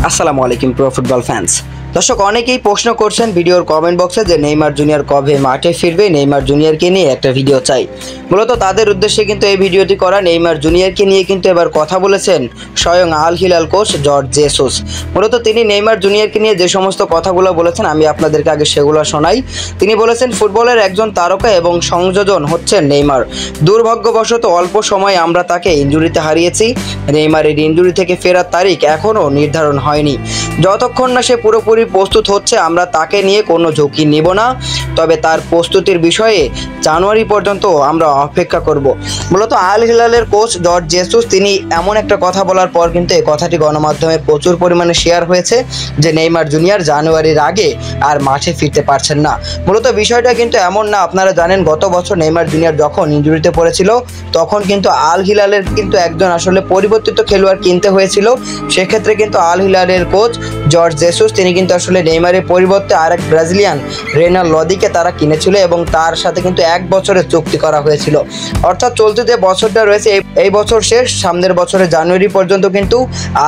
আসসালামু আলাইকুম pro football fans. দর্শক, অনেকেই প্রশ্ন করছেন ভিডিওর কমেন্ট বক্সে যে নেইমার জুনিয়র কবে মাঠে ফিরবে, নেইমার জুনিয়রকে নিয়ে একটা ভিডিও চাই। মূলত তাদের উদ্দেশ্যে কিন্তু এই ভিডিওটি করা। নেইমার জুনিয়রকে নিয়ে কিন্তু এবার কথা বলেছেন স্বয়ং Al Hilal coach Jorge Jesus. মূলত তিনি নেইমার জুনিয়রকে নিয়ে যে সমস্ত কথাগুলো বলেছেন আমি আপনাদেরকে আগে সেগুলো শোনাই। তিনি বলেছেন, ফুটবলের একজন তারকা এবং সংযোজন হচ্ছেন নেইমার। দুর্ভাগ্যবশত অল্প সময়ে আমরা তাকে ইনজুরিতে হারিয়েছি। নেইমারের ইনজুরি থেকে ফেরার তারিখ এখনও নির্ধারণ হয়নি। যতক্ষণ না সে পুরোপুরি প্রস্তুত হচ্ছে আমরা তাকে নিয়ে কোনো ঝুঁকি নিব না। তবে তার প্রস্তুতির বিষয়ে জানুয়ারি পর্যন্ত আমরা অপেক্ষা করব। মূলত আল হিলালের কোচ জর্জ জেসুস তিনি এমন একটা কথা বলার পর কিন্তু এই কথাটি গণমাধ্যমে প্রচুর পরিমাণে শেয়ার হয়েছে যে নেইমার জুনিয়র জানুয়ারির আগে আর মাঠে ফিরতে পারছেন না। মূলত বিষয়টা কিন্তু এমন না, আপনারা জানেন গত বছর নেইমার জুনিয়র যখন ইনজুরিতে পড়েছিল তখন কিন্তু আল হিলালের কিন্তু একজন আসলে পরিবর্তিত খেলোয়াড় কিনতে হয়েছিল। সেক্ষেত্রে কিন্তু আল হিলালের কোচ জর্জ জেসুস তিনি কিন্তু আসলে নেইমারের পরিবর্তে আরেক ব্রাজিলিয়ান রেনাল লদিকে তারা কিনেছিল এবং তার সাথে কিন্তু 1 বছরের চুক্তি করা হয়েছিল। অর্থাৎ চলতি যে বছরটা রয়েছে এই বছর শেষ, সামনের বছরের জানুয়ারি পর্যন্ত কিন্তু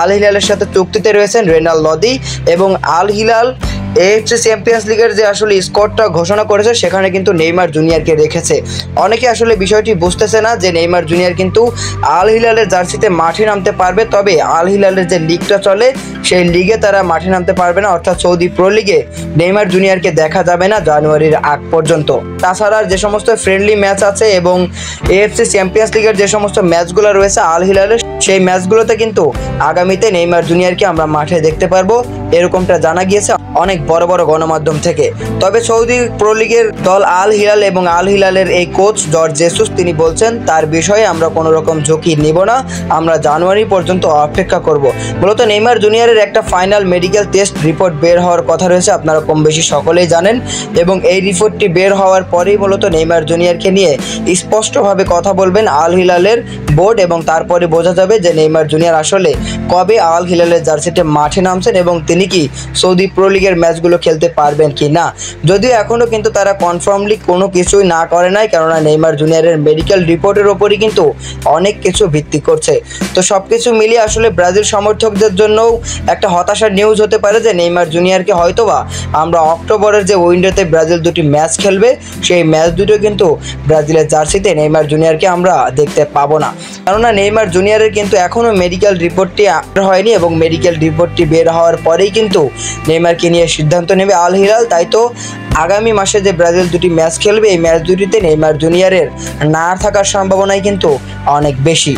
আল হিলালের সাথে চুক্তিতে রয়েছেন রেনাল লদি এবং আল হিলাল এএফসি চ্যাম্পিয়ন্স লিগের যে আসলে স্কোরটা ঘোষণা করেছে সেখানে কিন্তু নেইমার জুনিয়রকে রেখেছে। অনেকে আসলে বিষয়টি বুঝতেছে না যে নেইমার জুনিয়র কিন্তু আল হিলালের জার্সিতে মাঠে নামতে পারবে, তবে আল হিলালের যে লিগটা চলে সেই লিগে তারা মাঠে নামতে পারবে না। অর্থাৎ সৌদি প্রো লিগে নেইমার জুনিয়রকে দেখা যাবে না জানুয়ারির আগ পর্যন্ত। তাছাড়া যে সমস্ত ফ্রেন্ডলি ম্যাচ আছে এবং এএফসি চ্যাম্পিয়ন্স লিগের যে সমস্ত ম্যাচগুলো রয়েছে আল হিলালের, সেই ম্যাচগুলোতে কিন্তু আগামীতে নেইমার জুনিয়রকে আমরা মাঠে দেখতে পারবো, এরকমটা জানা গিয়েছে অনেক বড় বড় গণমাধ্যম থেকে। তবে সৌদি প্রো লিগের দল আল হিলাল এবং আল হিলালের এই কোচ জর্জ জেসুস তিনি বলছেন তার বিষয়ে আমরা কোনো রকম ঝুঁকি নিব না, আমরা জানুয়ারি পর্যন্ত অপেক্ষা করব। মূলত নেইমার জুনিয়রের একটা ফাইনাল মেডিকেল টেস্ট রিপোর্ট বের হওয়ার কথা রয়েছে, আপনারা কম বেশি সকলেই জানেন, এবং এই রিপোর্টটি বের হওয়ার পরেই মূলত নেইমার জুনিয়রকে নিয়ে স্পষ্টভাবে কথা বলবেন আল হিলালের বোর্ড এবং তারপরে বোঝা যাবে যে নেইমার জুনিয়র আসলে কবে আল হিলালের জার্সিতে মাঠে নামছেন এবং তিনি কি সৌদি প্রো লিগের ম্যাচগুলো খেলতে পারবেন কি না। যদিও এখনও কিন্তু তারা কনফার্মলি কোনো কিছুই না করে নাই, কেননা নেইমার জুনিয়রের মেডিকেল রিপোর্টের ওপরই কিন্তু অনেক কিছু ভিত্তি করছে। তো সব কিছু মিলিয়ে আসলে ব্রাজিল সমর্থকদের জন্যও একটা হতাশার নিউজ হতে পারে যে নেইমার জুনিয়রকে হয়তোবা আমরা অক্টোবরের যে উইন্ডোতে ব্রাজিল দুটি ম্যাচ খেলবে সেই ম্যাচ দুটো কিন্তু ব্রাজিলের জার্সিতে নেইমার জুনিয়রকে আমরা দেখতে পাবো না, কেননা নেইমার জুনিয়রের কিন্তু এখনও মেডিকেল রিপোর্টটি হয়নি এবং মেডিকেল রিপোর্টটি বের হওয়ার পরেই কিন্তু নেইমারকে নিয়ে সিদ্ধান্ত নেবে আল হিলাল। তাই তো আগামী মাসে যে ব্রাজিল দুটি ম্যাচ খেলবে এই ম্যাচ দুটিতে নেইমার জুনিয়রের না থাকার সম্ভাবনাই কিন্তু অনেক বেশি।